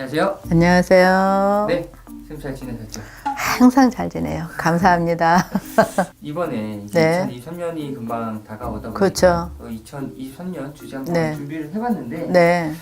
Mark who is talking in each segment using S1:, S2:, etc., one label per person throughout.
S1: 안녕하세요.
S2: 안녕하세요.
S1: 네, 선생님 잘 지내셨죠?
S2: 항상 잘 지내요. 감사합니다.
S1: 이번에
S2: 네.
S1: 2023년이 금방 다가오다 보니까
S2: 그렇죠.
S1: 2023년 주제 한번
S2: 네.
S1: 준비를 해봤는데
S2: 네.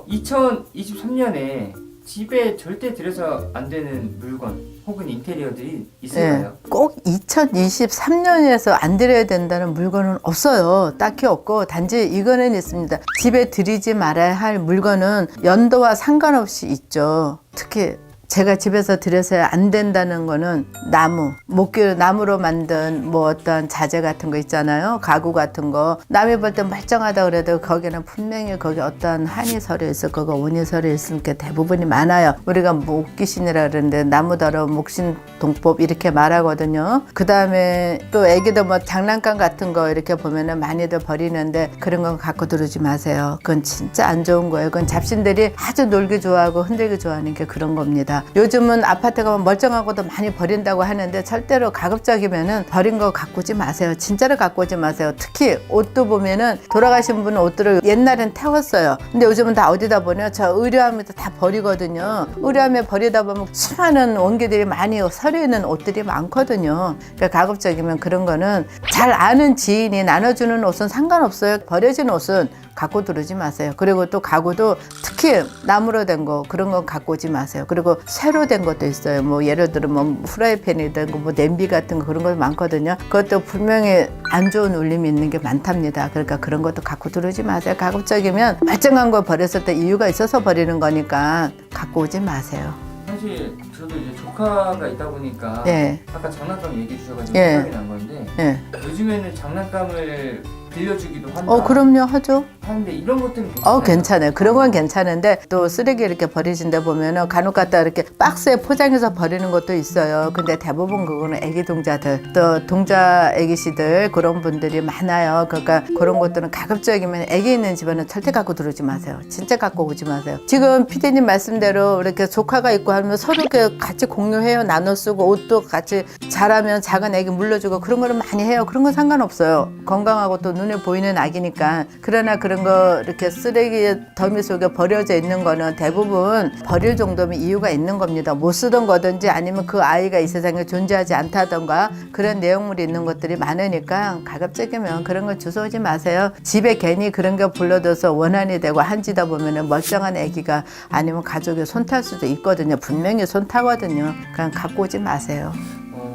S1: 2023년에 집에 절대 들여서 안 되는 물건 혹은 인테리어들이 있을까요?
S2: 꼭 2023년에서 안 드려야 된다는 물건은 없어요. 딱히 없고 단지 이거는 있습니다. 집에 들이지 말아야 할 물건은 연도와 상관없이 있죠. 특히 제가 집에서 들여서야 안 된다는 거는 나무, 목규 나무로 만든 뭐 어떤 자재 같은 거 있잖아요. 가구 같은 거. 남이 볼 때 멀쩡하다 그래도 거기는 분명히 거기 어떤 한이 서려 있을 거고 원이 서려 있을 게 대부분이 많아요. 우리가 목귀신이라 그러는데 나무다로 목신동법 이렇게 말하거든요. 그 다음에 또 애기들 뭐 장난감 같은 거 이렇게 보면은 많이들 버리는데 그런 건 갖고 들어오지 마세요. 그건 진짜 안 좋은 거예요. 그건 잡신들이 아주 놀기 좋아하고 흔들기 좋아하는 게 그런 겁니다. 요즘은 아파트가 멀쩡하고도 많이 버린다고 하는데 절대로 가급적이면은 버린 거 갖고 오지 마세요. 진짜로 갖고 오지 마세요. 특히 옷도 보면은 돌아가신 분은 옷들을 옛날엔 태웠어요. 근데 요즘은 다 어디다 보냐? 저 의료함에도 다 버리거든요. 의료함에 버리다 보면 수많은 원기들이 많이 서려 있는 옷들이 많거든요. 그러니까 가급적이면 그런 거는 잘 아는 지인이 나눠주는 옷은 상관없어요. 버려진 옷은 갖고 들어오지 마세요. 그리고 또 가구도 특히 나무로 된 거 그런 건 갖고 오지 마세요. 그리고 새로 된 것도 있어요. 뭐 예를 들어 뭐 후라이팬이든 뭐 냄비 같은 거 그런 거 많거든요. 그것도 분명히 안 좋은 울림이 있는 게 많답니다. 그러니까 그런 것도 갖고 들어오지 마세요. 가급적이면 멀쩡한 거 버렸을 때 이유가 있어서 버리는 거니까 갖고 오지 마세요.
S1: 사실 저도 이제 조카가 있다 보니까
S2: 네.
S1: 아까 장난감 얘기해 주셔가지고
S2: 네.
S1: 생각이 난 건데
S2: 네.
S1: 요즘에는 장난감을 빌려주기도 한다
S2: 그럼요 하죠.
S1: 하는데 이런 것들은 괜찮아요?
S2: 괜찮아요. 그런 건 괜찮은데 또 쓰레기 이렇게 버리신 데 보면은 간혹 가다 이렇게 박스에 포장해서 버리는 것도 있어요. 근데 대부분 그거는 애기 동자들 또 동자 애기씨들 그런 분들이 많아요. 그러니까 그런 것들은 가급적이면 애기 있는 집에는 절대 갖고 들어오지 마세요. 진짜 갖고 오지 마세요. 지금 피디님 말씀대로 이렇게 조카가 있고 하면 서로 이렇게 같이 공유해요. 나눠 쓰고 옷도 같이 자라면 작은 애기 물려주고 그런 거는 많이 해요. 그런 건 상관없어요. 건강하고 또 눈에 보이는 아기니까. 그러나 그런 거 이렇게 쓰레기 더미 속에 버려져 있는 거는 대부분 버릴 정도면 이유가 있는 겁니다. 못 쓰던 거든지 아니면 그 아이가 이 세상에 존재하지 않다던가 그런 내용물이 있는 것들이 많으니까 가급적이면 그런 걸 주워오지 마세요. 집에 괜히 그런 거 불러둬서 원한이 되고 한지다 보면은 멀쩡한 아기가 아니면 가족이 손탈 수도 있거든요. 분명히 손타거든요. 그냥 갖고 오지 마세요.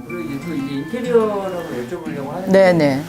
S1: 그리고 이제 또 이게 인테리어라고 여쭤보려고 하는데
S2: 네네.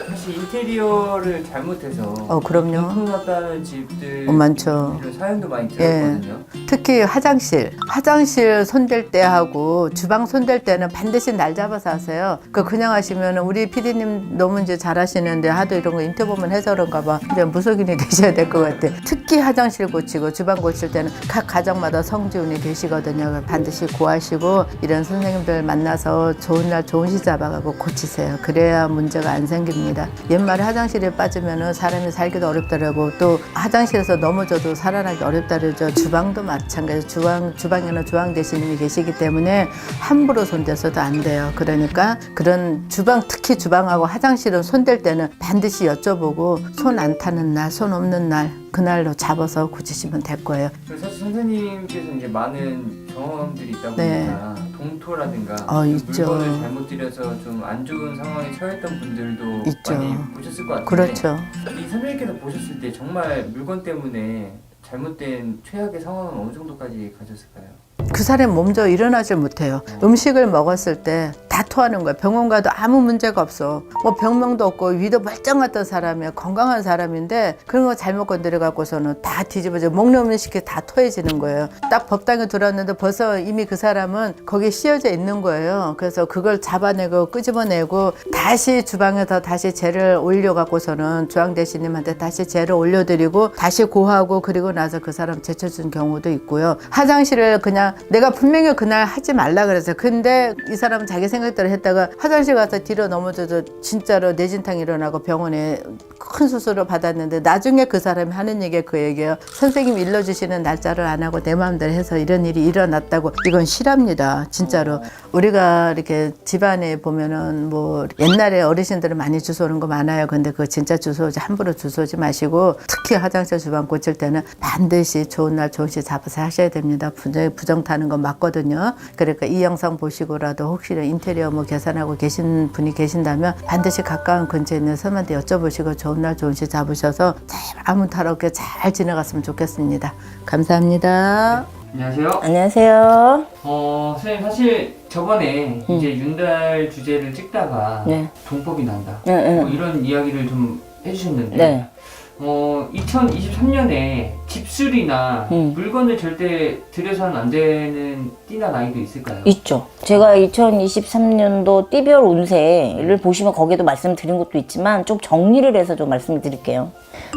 S1: 사실 인테리어를 잘못해서
S2: 그럼요.
S1: 병풍 났다는 집들
S2: 많죠.
S1: 이런 사연도 많이 들었거든요.
S2: 특히 화장실 손댈 때 하고 주방 손댈 때는 반드시 날 잡아서 하세요. 그냥 하시면 우리 PD님 너무 이제 잘하시는데 하도 이런 거 인터뷰만 해서 그런가 봐. 이제 무속인이 되셔야 될 것 같아. 특히 화장실 고치고 주방 고칠 때는 각 가정마다 성지운이 계시거든요. 반드시 구하시고 이런 선생님들 만나서 좋은 날 좋은 시 잡아가고 고치세요. 그래야 문제가 안 생깁니다. 옛말에 화장실에 빠지면 사람이 살기도 어렵다라고 또 화장실에서 넘어져도 살아나기 어렵다 그러죠. 주방도 마찬가지. 주방에는 주방 대신님이 계시기 때문에 함부로 손대서도 안 돼요. 그러니까 그런 주방 특히 주방하고 화장실은 손댈 때는 반드시 여쭤보고 손 안 타는 날, 손 없는 날 그날로 잡아서 고치시면 될 거예요.
S1: 사실 선생님께서 이제 많은 경험들이 있다 보니까 동토라든가
S2: 있죠.
S1: 물건을 잘못 들여서 좀 안 좋은 상황에 처했던 분들도
S2: 있죠.
S1: 많이 보셨을 것 같은데
S2: 그렇죠.
S1: 이 선생님께서 보셨을 때 정말 물건 때문에 잘못된 최악의 상황은 어느 정도까지 가졌을까요?
S2: 그 사람 몸져 일어나질 못해요. 음식을 먹었을 때 다 토하는 거예요. 병원 가도 아무 문제가 없어. 뭐 병명도 없고 위도 멀쩡했던 사람이야. 건강한 사람인데 그런 거 잘못 건드려갖고서는 다 뒤집어져. 먹는 음식이 다 토해지는 거예요. 딱 법당에 들어왔는데 벌써 이미 그 사람은 거기에 씌어져 있는 거예요. 그래서 그걸 잡아내고 끄집어내고 다시 주방에서 다시 재를 올려갖고서는 주황대신님한테 다시 재를 올려드리고 다시 고하고 그리고 나서 그 사람 제쳐준 경우도 있고요. 화장실을 그냥 내가 분명히 그날 하지 말라 그랬어요. 근데 이 사람은 자기 생각 생각대로 했다가 화장실 가서 뒤로 넘어져서 진짜로 뇌진탕 일어나고 병원에 큰 수술을 받았는데 나중에 그 사람이 하는 얘기가 그 얘기예요. 선생님 일러주시는 날짜를 안 하고 내 마음대로 해서 이런 일이 일어났다고. 이건 실합니다. 진짜로. 우리가 이렇게 집안에 보면은 뭐 옛날에 어르신들은 많이 주워오는 거 많아요. 근데 그거 진짜 주워오지 함부로 주워오지 마시고 특히 화장실 주방 고칠 때는 반드시 좋은 날 좋은 시 잡아서 하셔야 됩니다. 부정 타는 건 맞거든요. 그러니까 이 영상 보시고라도 혹시 인테리어 뭐 계산하고 계신 분이 계신다면 반드시 가까운 근처에 있는 선생님한테 여쭤보시고 좋은 날 좋은 시 잡으셔서 잘 아무 탈 없게 잘 지나갔으면 좋겠습니다. 감사합니다.
S1: 안녕하세요.
S3: 안녕하세요.
S1: 선생님 사실 저번에 이제 윤달 주제를 찍다가
S3: 네.
S1: 동법이 난다.
S3: 네,
S1: 뭐 이런 이야기를 좀 해주셨는데
S3: 네.
S1: 2023년에 집수리나 물건을 절대 들여서는 안 되는 띠나 나이도 있을까요?
S3: 있죠. 제가 2023년도 띠별 운세를 보시면 거기에도 말씀드린 것도 있지만 좀 정리를 해서 좀 말씀을 드릴게요.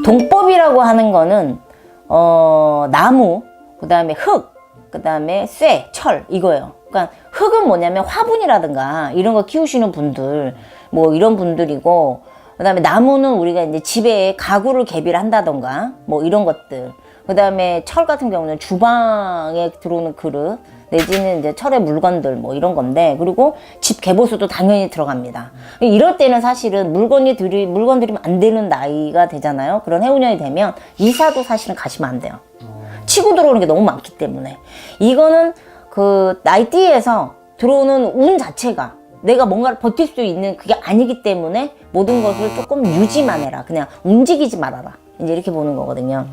S3: 동법이라고 하는 거는 나무, 그 다음에 흙, 그 다음에 쇠, 철 이거예요. 그러니까 흙은 뭐냐면 화분이라든가 이런 거 키우시는 분들 뭐 이런 분들이고, 그 다음에 나무는 우리가 이제 집에 가구를 개비를 한다던가 뭐 이런 것들. 그 다음에 철 같은 경우는 주방에 들어오는 그릇 내지는 이제 철의 물건들 뭐 이런 건데, 그리고 집 개보수도 당연히 들어갑니다. 이럴 때는 사실은 물건 들이면 안 되는 나이가 되잖아요. 그런 해운년이 되면 이사도 사실은 가시면 안 돼요. 치고 들어오는 게 너무 많기 때문에. 이거는 그 나이띠에서 들어오는 운 자체가 내가 뭔가를 버틸 수 있는 그게 아니기 때문에 모든 것을 조금 유지만 해라. 그냥 움직이지 말아라. 이제 이렇게 보는 거거든요.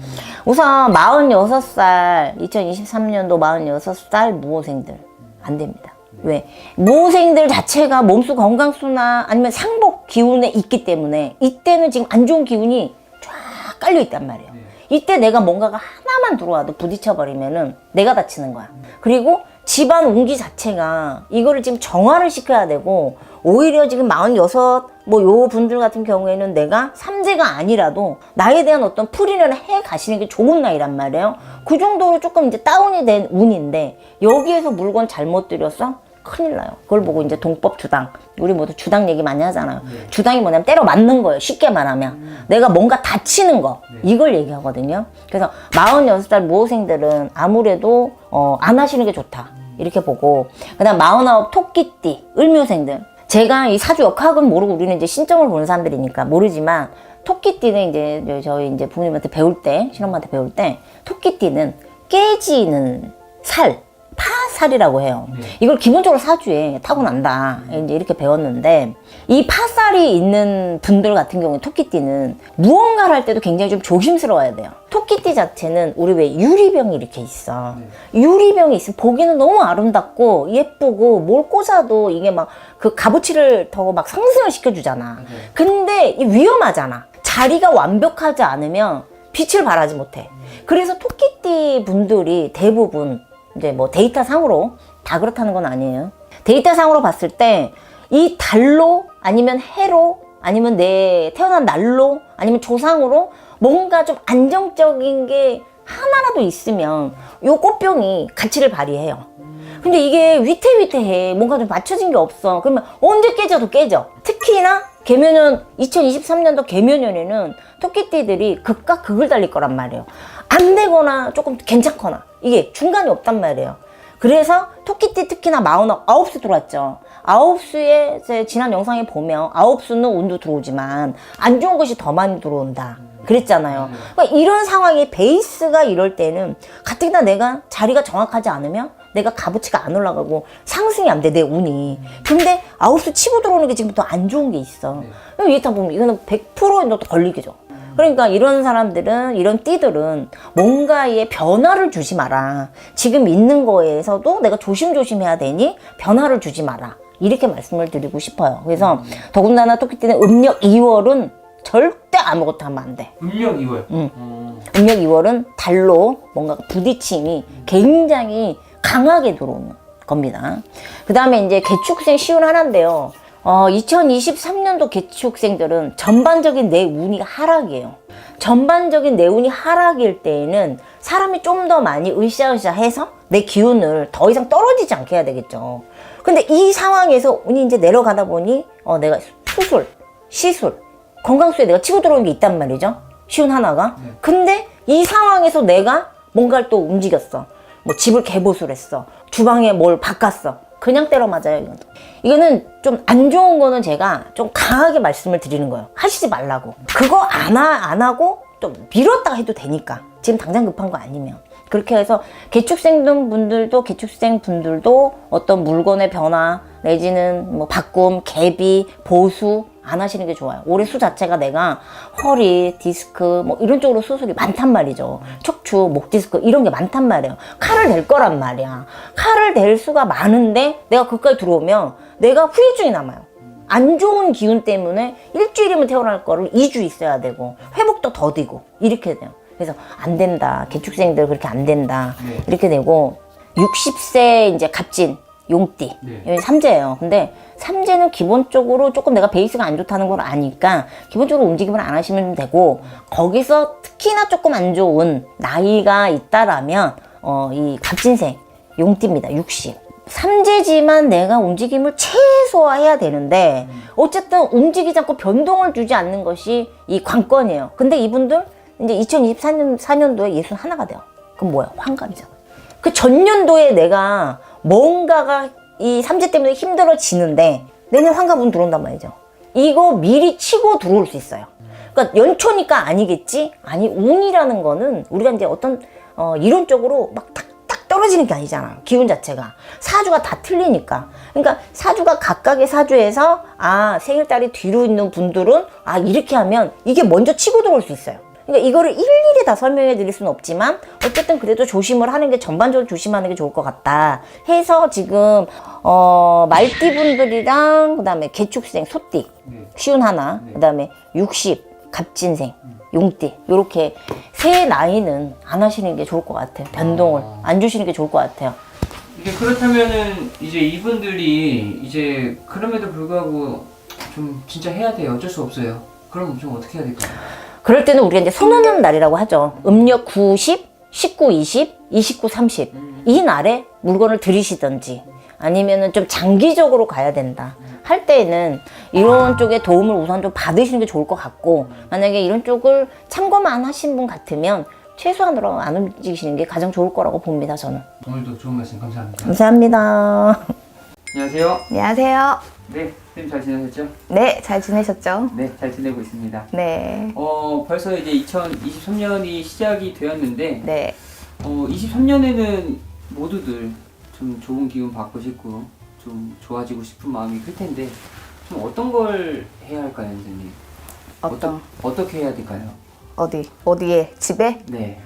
S3: 우선 46살, 2023년도 46살 무호생들 안 됩니다. 왜? 무호생들 자체가 몸수 건강수나 아니면 상복 기운에 있기 때문에 이때는 지금 안 좋은 기운이 쫙 깔려 있단 말이에요. 이때 내가 뭔가가 하나만 들어와도 부딪혀버리면은 내가 다치는 거야. 그리고 집안 운기 자체가 이거를 지금 정화를 시켜야 되고, 오히려 지금 46, 뭐 요 분들 같은 경우에는 내가 삼재가 아니라도 나에 대한 어떤 풀이를 해 가시는 게 좋은 나이란 말이에요. 그 정도로 조금 이제 다운이 된 운인데, 여기에서 물건 잘못 들여서 큰일 나요. 그걸 보고 이제 동법 주당. 우리 모두 주당 얘기 많이 하잖아요. 주당이 뭐냐면 때려 맞는 거예요. 쉽게 말하면. 내가 뭔가 다치는 거. 이걸 얘기하거든요. 그래서 46살 무호생들은 아무래도 안 하시는 게 좋다. 이렇게 보고. 그 다음 49 토끼띠, 을묘생들. 제가 이 사주 역학은 모르고 우리는 이제 신점을 보는 사람들이니까 모르지만, 토끼띠는 이제 저희 이제 부모님한테 배울 때, 신엄마한테 배울 때, 토끼띠는 깨지는 살, 파살이라고 해요. 이걸 기본적으로 사주에 타고난다. 이제 이렇게 배웠는데, 이 파살이 있는 분들 같은 경우에 토끼띠는 무언가를 할 때도 굉장히 좀 조심스러워야 돼요. 토끼띠 자체는 우리 왜 유리병이 이렇게 있어. 유리병이 있으면 보기는 너무 아름답고 예쁘고 뭘 꽂아도 이게 막 그 값어치를 더 막 상승을 시켜주잖아. 근데 위험하잖아. 자리가 완벽하지 않으면 빛을 발하지 못해. 그래서 토끼띠 분들이 대부분 이제 뭐 데이터 상으로 다 그렇다는 건 아니에요. 데이터 상으로 봤을 때 이 달로 아니면 해로 아니면 내 태어난 날로 아니면 조상으로 뭔가 좀 안정적인 게 하나라도 있으면 요 꽃병이 가치를 발휘해요. 근데 이게 위태위태해. 뭔가 좀 맞춰진 게 없어. 그러면 언제 깨져도 깨져. 특히나 개묘년 2023년도 개묘년에는 토끼띠들이 극과 극을 달릴 거란 말이에요. 안 되거나 조금 괜찮거나 이게 중간이 없단 말이에요. 그래서 토끼띠 특히나 49수 들어왔죠. 9수에 지난 영상에 보면 9수는 운도 들어오지만 안 좋은 것이 더 많이 들어온다 그랬잖아요. 그러니까 이런 상황이 베이스가 이럴 때는 가뜩이나 내가 자리가 정확하지 않으면 내가 값어치가 안 올라가고 상승이 안 돼, 내 운이. 근데 9수 치고 들어오는 게 지금부터 안 좋은 게 있어. 이렇다 보면 이거는 100% 걸리겠죠. 그러니까 이런 사람들은, 이런 띠들은 뭔가에 변화를 주지 마라. 지금 있는 거에서도 내가 조심조심해야 되니 변화를 주지 마라. 이렇게 말씀을 드리고 싶어요. 그래서 더군다나 토끼띠는 음력 2월은 절대 아무것도 하면 안 돼.
S1: 음력 2월.
S3: 음력 2월은 달로 뭔가 부딪힘이 굉장히 강하게 들어오는 겁니다. 그 다음에 이제 개축생 시운 하나인데요. 2023년도 개축생들은 전반적인 내 운이 하락이에요. 전반적인 내 운이 하락일 때에는 사람이 좀 더 많이 으쌰으쌰해서 내 기운을 더 이상 떨어지지 않게 해야 되겠죠. 근데 이 상황에서 운이 이제 내려가다 보니 내가 수술, 시술, 건강수에 내가 치고 들어온 게 있단 말이죠. 쉬운 하나가. 근데 이 상황에서 내가 뭔가를 또 움직였어. 뭐 집을 개보수를 했어. 주방에 뭘 바꿨어. 그냥 때려 맞아요, 이건. 이거는 좀 안 좋은 거는 제가 좀 강하게 말씀을 드리는 거예요. 하시지 말라고. 그거 안 하고 좀 미뤘다가 해도 되니까. 지금 당장 급한 거 아니면. 그렇게 해서 개축생 분들도 어떤 물건의 변화 내지는 뭐 바꿈, 개비, 보수 안 하시는 게 좋아요. 올해 수 자체가 내가 허리, 디스크 뭐 이런 쪽으로 수술이 많단 말이죠. 척추, 목 디스크 이런 게 많단 말이에요. 칼을 댈 거란 말이야. 칼을 댈 수가 많은데 내가 그까지 들어오면 내가 후유증이 남아요. 안 좋은 기운 때문에 일주일이면 퇴원할 거를 2주 있어야 되고 회복도 더디고 이렇게 돼요. 그래서 안 된다. 개축생들 그렇게 안 된다.
S1: 네.
S3: 이렇게 되고 60세 이제 갑진, 용띠.
S1: 네.
S3: 여기 삼재예요. 근데 삼재는 기본적으로 조금 내가 베이스가 안 좋다는 걸 아니까 기본적으로 움직임을 안 하시면 되고 거기서 특히나 조금 안 좋은 나이가 있다라면 이 갑진생, 용띠입니다. 60. 삼재지만 내가 움직임을 최소화해야 되는데 어쨌든 움직이지 않고 변동을 주지 않는 것이 이 관건이에요. 근데 이분들 이제 2024년도에 61가 돼요. 그럼 뭐야? 환갑이잖아. 그 전년도에 내가 뭔가가 이 삼재 때문에 힘들어지는데 내년 환갑은 들어온단 말이죠. 이거 미리 치고 들어올 수 있어요. 그러니까 연초니까 아니겠지? 아니, 운이라는 거는 우리가 이제 어떤 이론적으로 막 탁탁 떨어지는 게 아니잖아. 기운 자체가. 사주가 다 틀리니까. 그러니까 사주가 각각의 사주에서 생일달이 뒤로 있는 분들은 이렇게 하면 이게 먼저 치고 들어올 수 있어요. 그러니까 이거를 일일이 다 설명해 드릴 수는 없지만 어쨌든 그래도 조심을 하는 게 전반적으로 조심하는 게 좋을 것 같다 해서 지금 말띠 분들이랑 그다음에 개축생 소띠 쉬운 하나 그다음에 60 갑진생 용띠 요렇게 세 나이는 안 하시는 게 좋을 것 같아요. 변동을 안 주시는 게 좋을 것 같아요.
S1: 이게 그렇다면은 이제 이분들이 이제 그럼에도 불구하고 좀 진짜 해야 돼요. 어쩔 수 없어요. 그럼 좀 어떻게 해야 될까요?
S3: 그럴 때는 우리가 이제 손오는 날이라고 하죠. 음력 90, 19, 20, 29, 30. 이 날에 물건을 들이시든지 아니면은 좀 장기적으로 가야 된다. 할 때에는 이런 쪽에 도움을 우선 좀 받으시는 게 좋을 것 같고 만약에 이런 쪽을 참고만 하신 분 같으면 최소한으로 안 움직이시는 게 가장 좋을 거라고 봅니다, 저는.
S1: 오늘도 좋은 말씀 감사합니다.
S3: 감사합니다.
S1: 안녕하세요.
S2: 안녕하세요.
S1: 네, 선생님 잘 지내셨죠?
S2: 네, 잘 지내셨죠?
S1: 네, 잘 지내고 있습니다.
S2: 네.
S1: 벌써 이제 2023년이 시작이 되었는데
S2: 네.
S1: 23년에는 모두들 좀 좋은 기운 받고 싶고 좀 좋아지고 싶은 마음이 클 텐데 좀 어떤 걸 해야 할까요, 선생님? 어떻게 해야 될까요?
S2: 어디에? 집에?
S1: 네.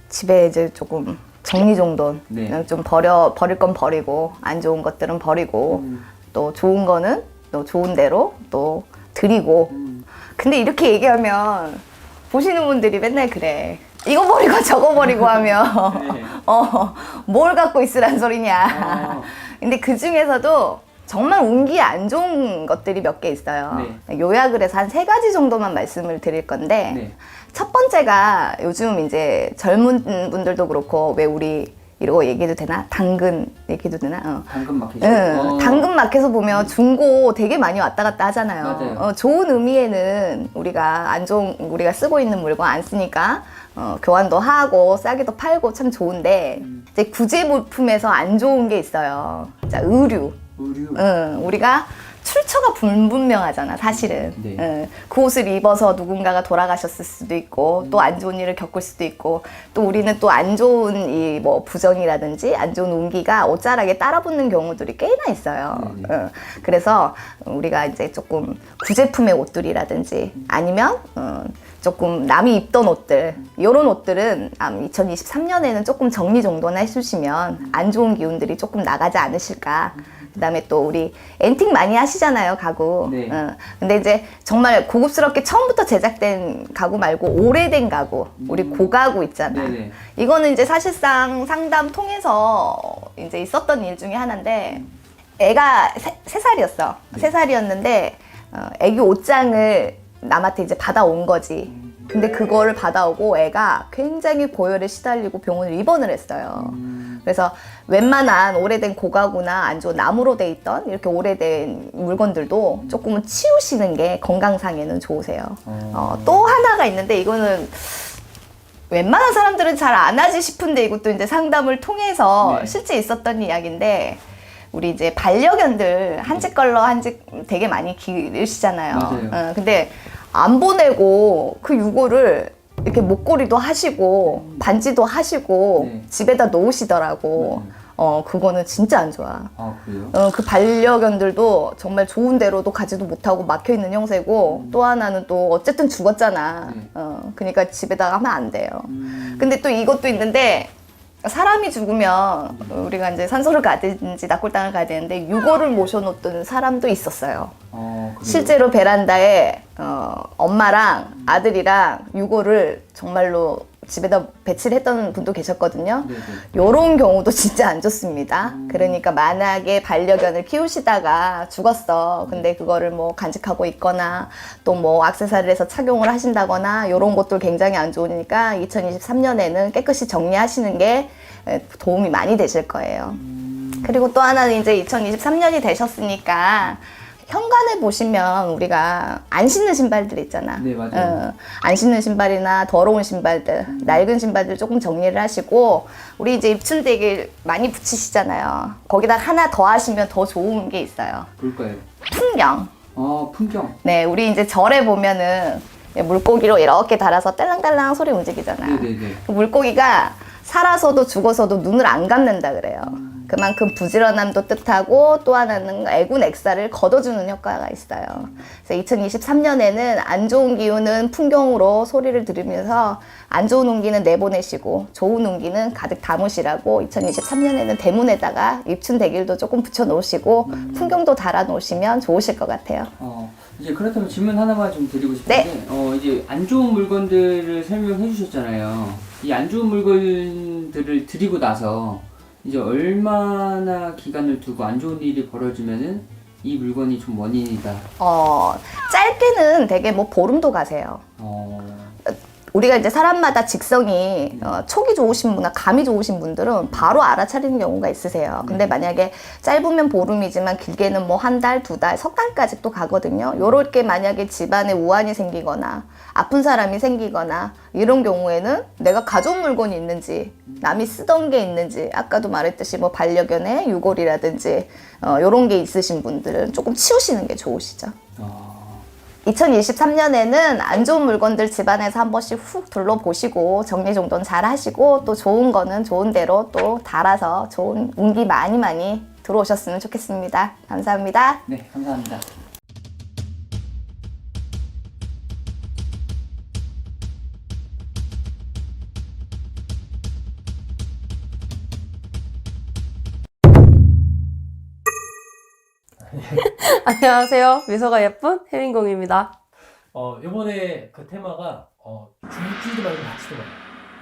S2: 집에 이제 조금 정리정돈.
S1: 네.
S2: 그냥 좀 버릴 건 버리고, 안 좋은 것들은 버리고, 또 좋은 거는 또 좋은 대로 또 드리고. 근데 이렇게 얘기하면 보시는 분들이 맨날 그래. 이거 버리고 저거 버리고 하면
S1: 네.
S2: 뭘 갖고 있으란 소리냐. 근데 그 중에서도 정말 운기 안 좋은 것들이 몇 개 있어요.
S1: 네.
S2: 요약을 해서 한 3가지 정도만 말씀을 드릴 건데
S1: 네.
S2: 첫 번째가 요즘 이제 젊은 분들도 그렇고 왜 우리 이러고 얘기해도 되나? 당근 얘기해도 되나?
S1: 당근 마켓.
S2: 응, 당근 마켓에서 보면 중고 되게 많이 왔다 갔다 하잖아요.
S1: 맞아요.
S2: 좋은 의미에는 우리가 안 좋은 우리가 쓰고 있는 물건 안 쓰니까 교환도 하고 싸게도 팔고 참 좋은데 이제 구제물품에서 안 좋은 게 있어요. 자, 의류. 우리가 출처가 불분명하잖아, 사실은.
S1: 네.
S2: 그 옷을 입어서 누군가가 돌아가셨을 수도 있고, 또 안 좋은 일을 겪을 수도 있고, 또 우리는 또 안 좋은 이 뭐 부정이라든지 안 좋은 운기가 옷자락에 따라붙는 경우들이 꽤나 있어요. 그래서 우리가 이제 조금 구제품의 옷들이라든지 아니면 조금 남이 입던 옷들, 이런 옷들은 2023년에는 조금 정리정돈 해주시면 안 좋은 기운들이 조금 나가지 않으실까. 그 다음에 또 우리 앤틱 많이 하시잖아요, 가구.
S1: 네.
S2: 근데 이제 정말 고급스럽게 처음부터 제작된 가구 말고 오래된 가구, 우리 고가구 있잖아.
S1: 네네.
S2: 이거는 이제 사실상 상담 통해서 이제 있었던 일 중에 하나인데 애가 3살이었어. 3살이었는데 애기 옷장을 남한테 이제 받아온 거지.
S4: 근데 그거를 받아오고 애가 굉장히 고열에 시달리고 병원을 입원을 했어요. 그래서 웬만한 오래된 고가구나 안 좋은 나무로 돼 있던 이렇게 오래된 물건들도 조금은 치우시는 게 건강상에는 좋으세요. 또 하나가 있는데 이거는 웬만한 사람들은 잘 안 하지 싶은데 이것도 이제 상담을 통해서
S1: 네.
S4: 실제 있었던 이야기인데 우리 이제 반려견들 한 집 걸러 한 집 되게 많이 기르시잖아요.
S1: 맞아요.
S4: 근데 안 보내고 그 유골을 이렇게 목걸이도 하시고 반지도 하시고
S1: 네.
S4: 집에다 놓으시더라고. 그거는 진짜 안 좋아.
S1: 아, 그래요?
S4: 그 반려견들도 정말 좋은 데로도 가지도 못하고 막혀 있는 형세고 또 하나는 또 어쨌든 죽었잖아.
S1: 네.
S4: 그러니까 집에다가 하면 안 돼요. 근데 또 이것도 있는데 사람이 죽으면 우리가 이제 산소를 가든지 낙골당을 가야 되는데 유골을 모셔놓던 사람도 있었어요.
S1: 그래요?
S4: 실제로 베란다에 엄마랑 아들이랑 유골을 정말로 집에다 배치를 했던 분도 계셨거든요.
S1: 네네.
S4: 요런 경우도 진짜 안 좋습니다. 그러니까 만약에 반려견을 키우시다가 죽었어. 근데 그거를 뭐 간직하고 있거나 또 뭐 액세서리를 해서 착용을 하신다거나 요런 것들 굉장히 안 좋으니까 2023년에는 깨끗이 정리하시는 게 도움이 많이 되실 거예요. 그리고 또 하나는 이제 2023년이 되셨으니까 현관에 보시면 우리가 안 신는 신발들 있잖아.
S1: 네, 맞아요.
S4: 안 신는 신발이나 더러운 신발들, 낡은 신발들 조금 정리를 하시고 우리 이제 입춘대길 많이 붙이시잖아요. 거기다 하나 더 하시면 더 좋은 게 있어요.
S1: 볼까요?
S4: 풍경.
S1: 풍경.
S4: 네, 우리 이제 절에 보면은 물고기로 이렇게 달아서 딸랑딸랑 소리 움직이잖아요.
S1: 네네네.
S4: 그 물고기가 살아서도 죽어서도 눈을 안 감는다 그래요. 그만큼 부지런함도 뜻하고 또 하나는 애군 액사를 걷어주는 효과가 있어요. 그래서 2023년에는 안 좋은 기운은 풍경으로 소리를 들으면서 안 좋은 운기는 내보내시고 좋은 운기는 가득 담으시라고 2023년에는 대문에다가 입춘대길도 조금 붙여놓으시고 풍경도 달아놓으시면 좋으실 것 같아요.
S1: 이제 그렇다면 질문 하나만 좀 드리고 싶은데,
S4: 네.
S1: 이제 안 좋은 물건들을 설명해 주셨잖아요. 이 안 좋은 물건들을 드리고 나서 이제 얼마나 기간을 두고 안 좋은 일이 벌어지면은 이 물건이 좀 원인이다.
S4: 짧게는 되게 뭐 보름도 가세요. 우리가 이제 사람마다 직성이 촉이 좋으신 분이나 감이 좋으신 분들은 바로 알아차리는 경우가 있으세요. 근데 만약에 짧으면 보름이지만 길게는 뭐 한 달, 두 달, 석 달까지 또 가거든요. 요렇게 만약에 집안에 우환이 생기거나 아픈 사람이 생기거나 이런 경우에는 내가 가져온 물건이 있는지 남이 쓰던 게 있는지 아까도 말했듯이 뭐 반려견의 유골이라든지 요런 게 있으신 분들은 조금 치우시는 게 좋으시죠. 2023년에는 안 좋은 물건들 집안에서 한 번씩 훅 둘러보시고 정리정돈 잘 하시고 또 좋은 거는 좋은 대로 또 달아서 좋은 운기 많이 들어오셨으면 좋겠습니다. 감사합니다.
S1: 네, 감사합니다.
S5: 안녕하세요. 미소가 예쁜 혜민공입니다.
S6: 요번에 그 테마가 줄지도 말고 받지도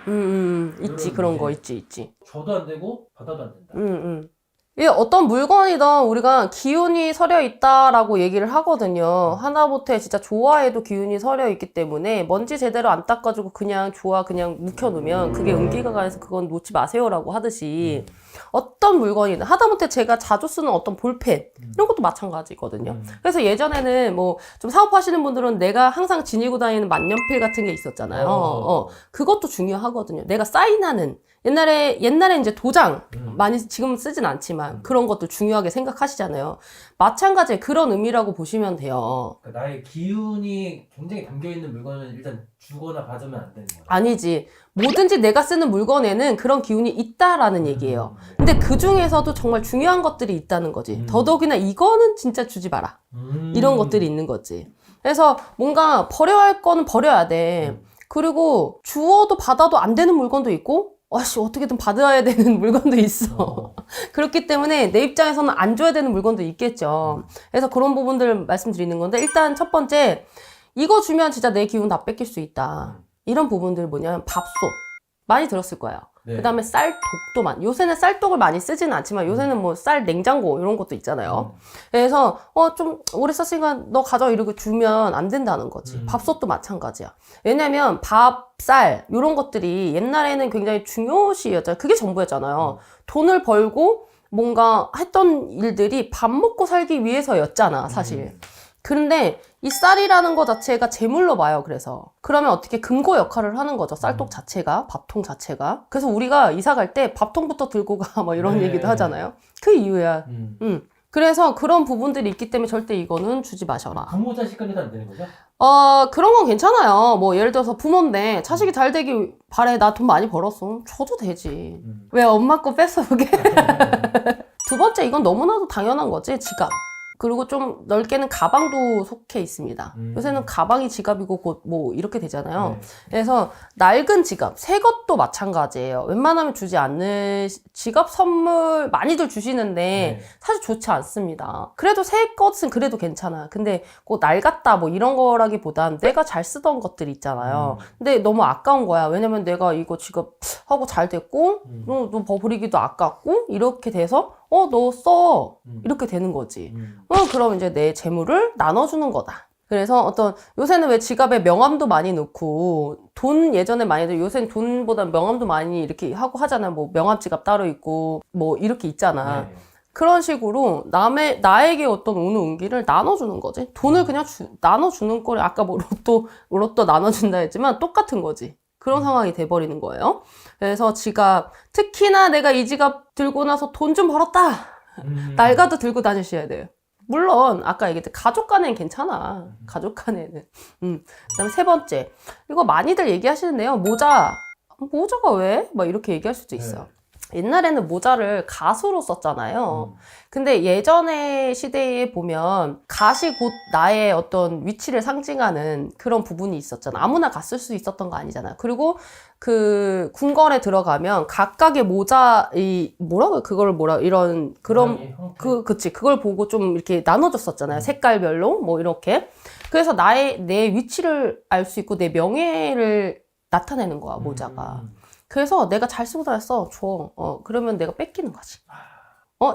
S6: 말고.
S5: 있지.
S6: 이런
S5: 그런
S6: 이제
S5: 거 있지.
S6: 줘도 안 되고 받아도 안 된다.
S5: 이 어떤 물건이든 우리가 기운이 서려 있다라고 얘기를 하거든요. 하다못해 진짜 좋아해도 기운이 서려 있기 때문에 먼지 제대로 안 닦아주고 그냥 좋아 그냥 묵혀놓으면 그게 음기가 가해서 그건 놓지 마세요라고 하듯이 어떤 물건이든 하다못해 제가 자주 쓰는 어떤 볼펜 이런 것도 마찬가지거든요. 그래서 예전에는 뭐 좀 사업하시는 분들은 내가 항상 지니고 다니는 만년필 같은 게 있었잖아요. 그것도 중요하거든요. 내가 사인하는 옛날에 이제 도장 많이 지금 쓰진 않지만 그런 것도 중요하게 생각하시잖아요. 마찬가지의 그런 의미라고 보시면 돼요.
S6: 그러니까 나의 기운이 굉장히 담겨있는 물건은 일단 주거나 받으면 안 되는 거야.
S5: 아니지. 뭐든지 내가 쓰는 물건에는 그런 기운이 있다라는 얘기예요. 근데 그 중에서도 정말 중요한 것들이 있다는 거지. 더더욱이나 이거는 진짜 주지 마라. 이런 것들이 있는 거지. 그래서 뭔가 버려야 할 거는 버려야 돼. 그리고 주어도 받아도 안 되는 물건도 있고 어떻게든 받아야 되는 물건도 있어. 그렇기 때문에 내 입장에서는 안 줘야 되는 물건도 있겠죠. 그래서 그런 부분들 말씀드리는 건데 일단 첫 번째 이거 주면 진짜 내 기운 다 뺏길 수 있다. 이런 부분들 뭐냐면 밥솥 많이 들었을 거예요.
S6: 네.
S5: 그다음에 쌀독도 요새는 쌀독을 많이 쓰지는 않지만 요새는 뭐 쌀 냉장고 이런 것도 있잖아요. 그래서 좀 오래 썼으니까 너 가져 이렇게 주면 안 된다는 거지. 밥솥도 마찬가지야. 왜냐면 밥, 쌀 이런 것들이 옛날에는 굉장히 중요시였잖아요. 그게 전부였잖아요. 돈을 벌고 뭔가 했던 일들이 밥 먹고 살기 위해서였잖아, 사실. 그런데 이 쌀이라는 거 자체가 재물로 봐요. 그래서 그러면 어떻게 금고 역할을 하는 거죠. 쌀독 자체가, 밥통 자체가. 그래서 우리가 이사 갈 때 밥통부터 들고 가 뭐 이런
S6: 네.
S5: 얘기도 하잖아요. 그 이유야. 그래서 그런 부분들이 있기 때문에 절대 이거는 주지 마셔라.
S6: 부모 자식 간에도 안 되는 거죠?
S5: 그런 건 괜찮아요. 뭐 예를 들어서 부모인데 자식이 잘 되기 바래. 나 돈 많이 벌었어. 줘도 되지. 왜 엄마 거 뺏어오게? 두 번째, 이건 너무나도 당연한 거지. 지갑. 그리고 좀 넓게는 가방도 속해 있습니다. 요새는 가방이 지갑이고 곧 뭐 이렇게 되잖아요.
S6: 네.
S5: 그래서 낡은 지갑, 새 것도 마찬가지예요. 웬만하면 주지 않는 지갑 선물 많이들 주시는데
S6: 네.
S5: 사실 좋지 않습니다. 그래도 새 것은 그래도 괜찮아. 근데 꼭 낡았다 뭐 이런 거라기보단 내가 잘 쓰던 것들 있잖아요. 근데 너무 아까운 거야. 왜냐면 내가 이거 지갑 하고 잘 됐고 너 버리기도 아깝고 이렇게 돼서 너 써. 이렇게 되는 거지. 그럼 이제 내 재물을 나눠주는 거다. 그래서 요새는 왜 지갑에 명함도 많이 넣고, 돈 예전에 많이들, 요새는 돈보다 명함도 많이 이렇게 하고 하잖아요. 뭐 명함 지갑 따로 있고, 뭐 이렇게 있잖아.
S6: 네.
S5: 그런 식으로 나에게 어떤 오는 운기를 나눠주는 거지. 돈을 그냥 나눠주는 꼴이 아까 뭐 로또 나눠준다 했지만 똑같은 거지. 그런 상황이 돼버리는 거예요. 그래서 지갑, 특히나 내가 이 지갑 들고 나서 돈 좀 벌었다. 낡아도 들고 다니셔야 돼요. 물론 아까 얘기했듯이 가족 간에는 괜찮아. 가족 간에는. 그다음에 세 번째, 이거 많이들 얘기하시는데요. 모자가 왜? 막 이렇게 얘기할 수도 있어요. 옛날에는 모자를 갓으로 썼잖아요. 근데 예전의 시대에 보면 갓이 곧 나의 어떤 위치를 상징하는 그런 부분이 있었잖아. 아무나 갓 쓸 수 있었던 거 아니잖아. 그리고 그 궁궐에 들어가면 각각의 모자, 그치. 그걸 보고 좀 이렇게 나눠줬었잖아요. 색깔별로, 뭐 이렇게. 그래서 내 위치를 알 수 있고 내 명예를 나타내는 거야, 모자가. 그래서 내가 잘 쓰고 다녔어. 줘. 그러면 내가 뺏기는 거지.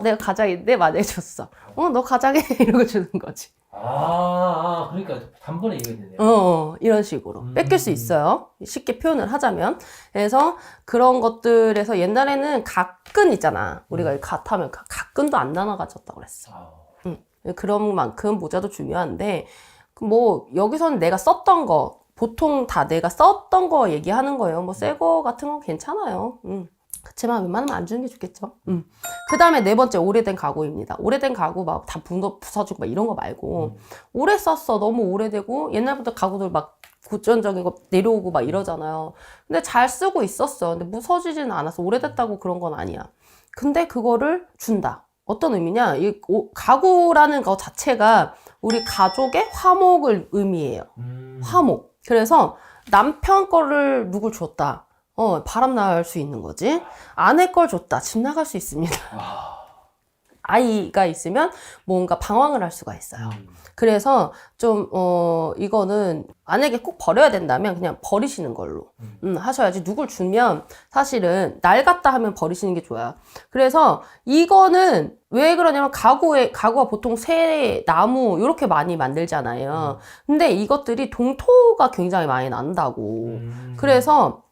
S5: 내가 가장인데 만약에 줬어. 너 가장해. 이러고 주는 거지.
S6: 그러니까 단번에 이해가 되네요.
S5: 이런 식으로. 뺏길 수 있어요. 쉽게 표현을 하자면. 그래서 그런 것들에서 옛날에는 각근 있잖아. 우리가 갓하면 각근도 안 나눠 가졌다고 그랬어. 그런 만큼 모자도 중요한데, 뭐, 여기서는 내가 썼던 거, 보통 다 내가 썼던 거 얘기하는 거예요. 뭐, 새 거 같은 건 괜찮아요. 그치만 웬만하면 안 주는 게 좋겠죠. 그 다음에 네 번째, 오래된 가구입니다. 오래된 가구 막 다 부서지고 막 이런 거 말고, 오래 썼어. 너무 오래되고, 옛날부터 가구들 막 고전적인 거 내려오고 막 이러잖아요. 근데 잘 쓰고 있었어. 근데 무서지지는 않았어. 오래됐다고 그런 건 아니야. 근데 그거를 준다. 어떤 의미냐? 이 가구라는 거 자체가 우리 가족의 화목을 의미해요. 화목. 그래서 남편 거를 누굴 줬다. 바람 날 수 있는 거지. 아내 걸 줬다. 집 나갈 수 있습니다. 아이가 있으면 뭔가 방황을 할 수가 있어요. 그래서 좀 이거는 만약에 꼭 버려야 된다면 그냥 버리시는 걸로 하셔야지. 누굴 주면 사실은 낡았다 하면 버리시는 게 좋아요. 그래서 이거는 왜 그러냐면 가구가 보통 새, 나무 이렇게 많이 만들잖아요. 근데 이것들이 동토가 굉장히 많이 난다고. 그래서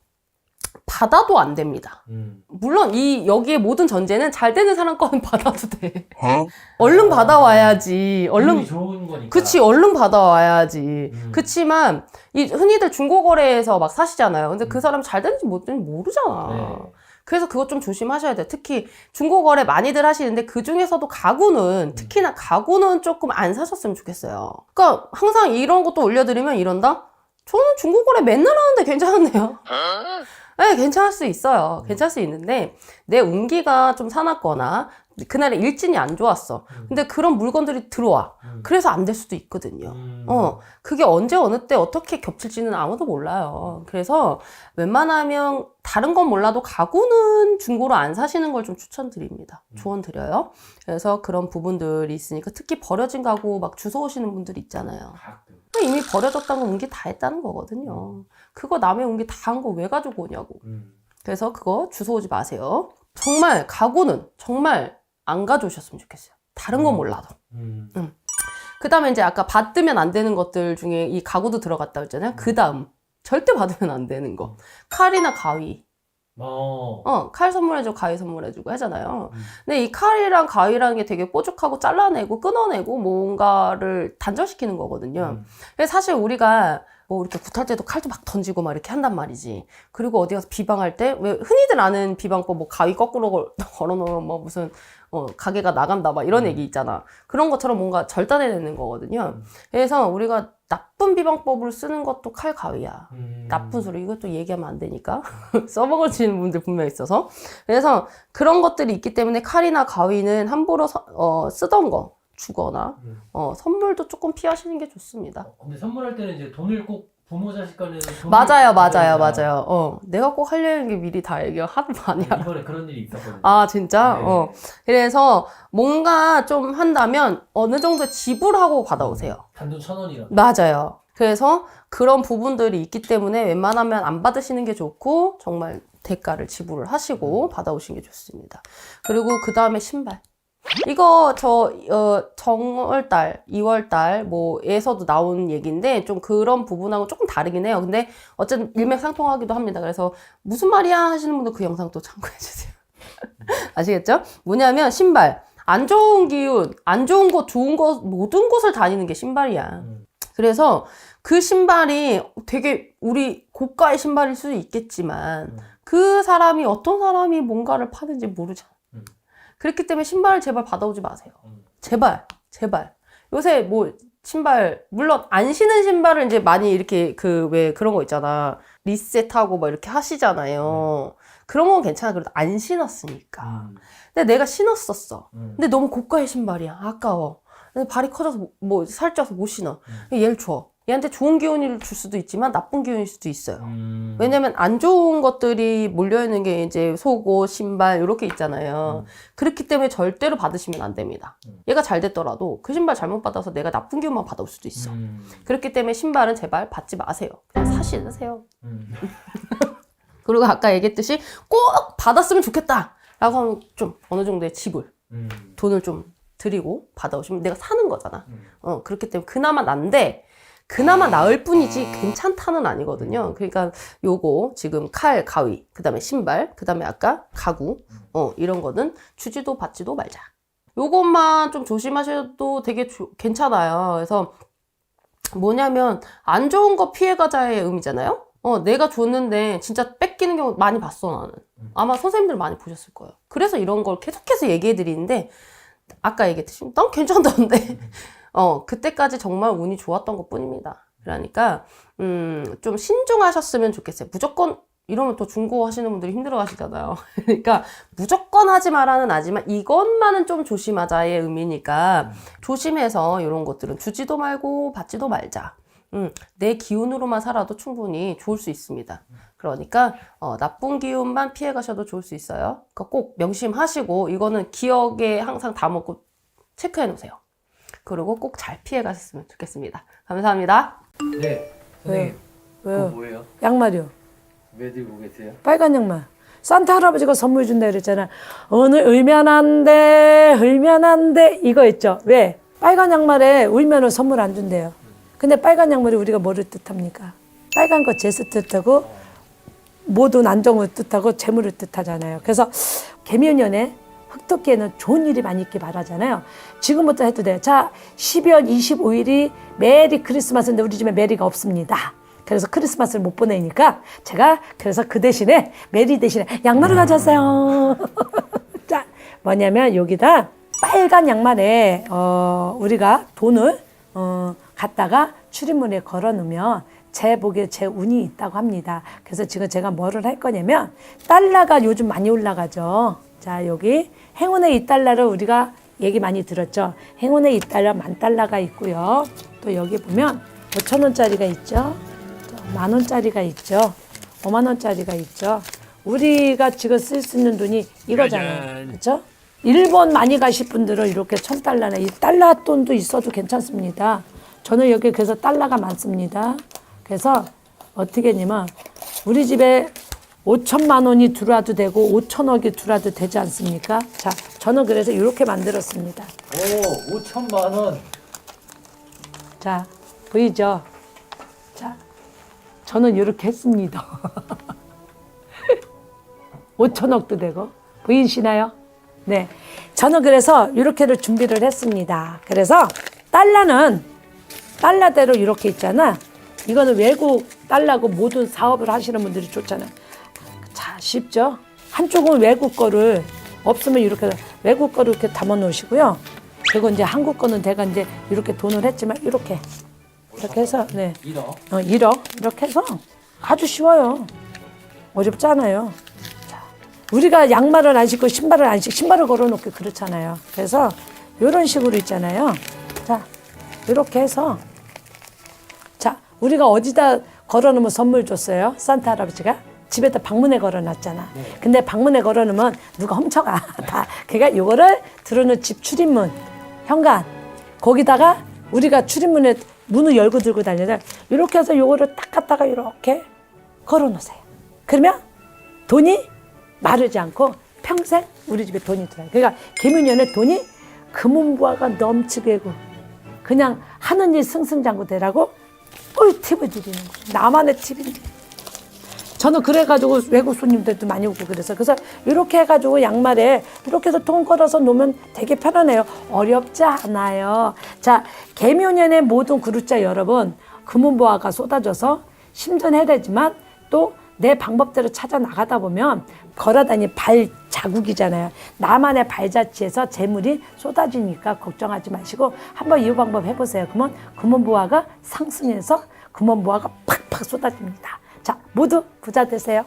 S5: 받아도 안 됩니다. 물론 여기에 모든 전제는 잘 되는 사람 거는 받아도 돼. 얼른 받아와야지.
S6: 기분이 좋은 거니까.
S5: 그치, 얼른 받아와야지. 그치만 흔히들 중고거래에서 막 사시잖아요. 근데 그 사람 잘 되는지 못 되는지 모르잖아.
S6: 네.
S5: 그래서 그것 좀 조심하셔야 돼요. 특히 중고거래 많이들 하시는데 그 중에서도 가구는, 특히나 가구는 조금 안 사셨으면 좋겠어요. 그러니까 항상 이런 것도 올려드리면 이런다? 저는 중고거래 맨날 하는데 괜찮은데요? 네, 괜찮을 수 있어요. 괜찮을 수 있는데 내 운기가 좀 사납거나 그날에 일진이 안 좋았어. 근데 그런 물건들이 들어와. 그래서 안 될 수도 있거든요. 그게 언제 어느 때 어떻게 겹칠지는 아무도 몰라요. 그래서 웬만하면 다른 건 몰라도 가구는 중고로 안 사시는 걸 좀 추천드립니다. 조언 드려요. 그래서 그런 부분들이 있으니까 특히 버려진 가구 막 주워 오시는 분들 있잖아요. 이미 버려졌다는 건 운기 다 했다는 거거든요. 그거 남의 운기 다 한 거 왜 가지고 오냐고. 그래서 그거 주워 오지 마세요. 정말 가구는 정말 안 가져오셨으면 좋겠어요. 다른 건 몰라도. 그 다음에 이제 아까 받으면 안 되는 것들 중에 이 가구도 들어갔다 했잖아요. 그 다음 절대 받으면 안 되는 거. 칼이나 가위. 칼 선물해주고 가위 선물해주고 하잖아요. 근데 이 칼이랑 가위라는 게 되게 뾰족하고 잘라내고 끊어내고 뭔가를 단절시키는 거거든요. 그래서 사실 우리가 뭐 이렇게 굿할 때도 칼도 막 던지고 막 이렇게 한단 말이지. 그리고 어디 가서 비방할 때 왜 흔히들 아는 비방법 뭐 가위 거꾸로 걸어놓으면 뭐 무슨 가게가 나간다 막 이런 얘기 있잖아. 그런 것처럼 뭔가 절단해내는 거거든요. 그래서 우리가 나쁜 비방법을 쓰는 것도 칼 가위야. 나쁜 소리 이것도 얘기하면 안 되니까 써먹으시는 분들 분명 있어서. 그래서 그런 것들이 있기 때문에 칼이나 가위는 함부로 쓰던 거 주거나 선물도 조금 피하시는 게 좋습니다.
S6: 근데 선물할 때는 이제 돈을 꼭 부모 자식 간에는
S5: 맞아요. 내가 꼭 하려는 게 미리 다 얘기를 하도 많이 하고.
S6: 이번에 그런 일이 있었거든요.
S5: 아, 진짜?
S6: 네.
S5: 그래서 뭔가 좀 한다면 어느 정도 지불하고 받아오세요.
S6: 단돈 1,000원이라.
S5: 맞아요. 그래서 그런 부분들이 있기 때문에 웬만하면 안 받으시는 게 좋고 정말 대가를 지불을 하시고 받아오시는 게 좋습니다. 그리고 그 다음에 신발. 이거 정월달, 2월달 뭐에서도 나온 얘기인데 좀 그런 부분하고 조금 다르긴 해요. 근데 어쨌든 일맥상통하기도 합니다. 그래서 무슨 말이야 하시는 분도 그 영상 또 참고해주세요. 아시겠죠? 뭐냐면 신발. 안 좋은 기운, 안 좋은 곳, 좋은 곳, 모든 곳을 다니는 게 신발이야. 그래서 그 신발이 되게 우리 고가의 신발일 수도 있겠지만 그 사람이 어떤 사람이 뭔가를 파는지 모르잖아. 그렇기 때문에 신발을 제발 받아오지 마세요. 제발. 요새 뭐 신발, 물론 안 신은 신발을 이제 많이 이렇게 왜 그런 거 있잖아. 리셋하고 막 이렇게 하시잖아요. 그런 건 괜찮아. 그래도 안 신었으니까. 근데 내가 신었었어. 근데 너무 고가의 신발이야. 아까워. 근데 발이 커져서 뭐 살쪄서 못 신어. 얘를 줘. 얘한테 좋은 기운을 줄 수도 있지만 나쁜 기운일 수도 있어요. 왜냐면 안 좋은 것들이 몰려있는 게 이제 속옷, 신발 이렇게 있잖아요. 그렇기 때문에 절대로 받으시면 안 됩니다. 얘가 잘 됐더라도 그 신발 잘못 받아서 내가 나쁜 기운만 받아올 수도 있어. 그렇기 때문에 신발은 제발 받지 마세요. 그냥 사시세요. 그리고 아까 얘기했듯이 꼭 받았으면 좋겠다 라고 하면 좀 어느 정도의 지불, 돈을 좀 드리고 받아오시면 내가 사는 거잖아. 그렇기 때문에 그나마 난데 그나마 나을 뿐이지 괜찮다는 아니거든요. 그러니까 요거 지금 칼, 가위, 그 다음에 신발, 그 다음에 아까 가구 이런 거는 주지도 받지도 말자. 요것만 좀 조심하셔도 되게 괜찮아요. 그래서 뭐냐면 안 좋은 거 피해가자의 의미잖아요. 내가 줬는데 진짜 뺏기는 경우 많이 봤어 나는. 아마 선생님들 많이 보셨을 거예요. 그래서 이런 걸 계속해서 얘기해 드리는데 아까 얘기했듯이 난 괜찮다는데 그때까지 정말 운이 좋았던 것 뿐입니다. 그러니까 좀 신중하셨으면 좋겠어요. 무조건 이러면 또 중고 하시는 분들이 힘들어 하시잖아요. 그러니까 무조건 하지 마라는 아니지만 이것만은 좀 조심하자의 의미니까 조심해서 이런 것들은 주지도 말고 받지도 말자. 내 기운으로만 살아도 충분히 좋을 수 있습니다. 그러니까 나쁜 기운만 피해 가셔도 좋을 수 있어요. 그러니까 꼭 명심하시고 이거는 기억에 항상 담고 체크해 놓으세요. 그리고 꼭 잘 피해 가셨으면 좋겠습니다. 감사합니다.
S6: 네. 선생님.
S7: 왜요?
S6: 그거 뭐예요?
S7: 양말이요.
S6: 왜 들고 계세요?
S7: 빨간 양말. 산타 할아버지가 선물 준다 그랬잖아. 오늘 울면 안 돼, 울면 안 돼. 이거 있죠. 왜? 빨간 양말에 울면은 선물 안 준대요. 근데 빨간 양말이 우리가 뭐를 뜻합니까? 빨간 거 재수 뜻하고 모든 안정을 뜻하고 재물을 뜻하잖아요. 그래서 개묘년에 흑토끼에는 좋은 일이 많이 있길 바라잖아요. 지금부터 해도 돼요. 자, 12월 25일이 메리 크리스마스인데 우리 집에 메리가 없습니다. 그래서 크리스마스를 못 보내니까 제가 그래서 그 대신에 메리 대신에 양말을 가져왔어요. 자, 뭐냐면 여기다 빨간 양말에 우리가 돈을 갖다가 출입문에 걸어 놓으면 제 복에 제 운이 있다고 합니다. 그래서 지금 제가 뭐를 할 거냐면 달러가 요즘 많이 올라가죠. 자, 여기 행운의 2달러를 우리가 얘기 많이 들었죠. 행운의 2달러 10,000달러가 있고요. 또 여기 보면 5,000원짜리가 있죠. 10,000원짜리가 있죠. 50,000원짜리가 있죠. 우리가 지금 쓸 수 있는 돈이 이거잖아요. 그렇죠? 일본 많이 가실 분들은 이렇게 1,000달러나 이 달러 돈도 있어도 괜찮습니다. 저는 여기 그래서 달러가 많습니다. 그래서 어떻게 했냐면 우리 집에 5천만 원이 들어와도 되고 5천억이 들어와도 되지 않습니까? 자, 저는 그래서 이렇게 만들었습니다.
S6: 오, 5천만 원.
S7: 자, 보이죠? 자, 저는 이렇게 했습니다. 5천억도 되고 보이시나요? 네, 저는 그래서 이렇게를 준비를 했습니다. 그래서 달러는 달러대로 이렇게 있잖아. 이거는 외국 달러고 모든 사업을 하시는 분들이 좋잖아. 자, 쉽죠? 한쪽은 외국 거를 없으면 이렇게 외국 거를 이렇게 담아 놓으시고요. 그리고 이제 한국 거는 내가 이제 이렇게 돈을 했지만 이렇게 해서 네.
S6: 1억.
S7: 1억 이렇게 해서 아주 쉬워요. 어렵지 않아요. 자, 우리가 양말을 안 신고 신발을 안 신고 신발을 걸어놓기 그렇잖아요. 그래서 이런 식으로 있잖아요. 자, 이렇게 해서 자, 우리가 어디다 걸어놓으면 선물 줬어요? 산타 할아버지가 집에다 방문에 걸어놨잖아. 근데 방문에 걸어놓으면 누가 훔쳐가 다. 그러니까 요거를 들어놓은 집 출입문 현관 거기다가 우리가 출입문에 문을 열고 들고 다니는 이렇게 해서 요거를 딱 갖다가 이렇게 걸어놓으세요. 그러면 돈이 마르지 않고 평생 우리 집에 돈이 들어요. 그러니까 개묘년에 돈이 금은부화가 넘치게 고 그냥 하는 일 승승장구 되라고 꿀팁을 드리는 거예요. 나만의 팁인데. 저는 그래가지고 외국 손님들도 많이 오고 그래서 이렇게 해가지고 양말에 이렇게 해서 돈 걸어서 놓으면 되게 편하네요. 어렵지 않아요. 자, 개묘년의 모든 그루자 여러분, 금은보화가 쏟아져서 심전해야 되지만 또 내 방법대로 찾아 나가다 보면 걸어다니는 발 자국이잖아요. 나만의 발자취에서 재물이 쏟아지니까 걱정하지 마시고 한번 이 방법 해보세요. 그러면 금은보화가 상승해서 금은보화가 팍팍 쏟아집니다. 자, 모두 부자 되세요.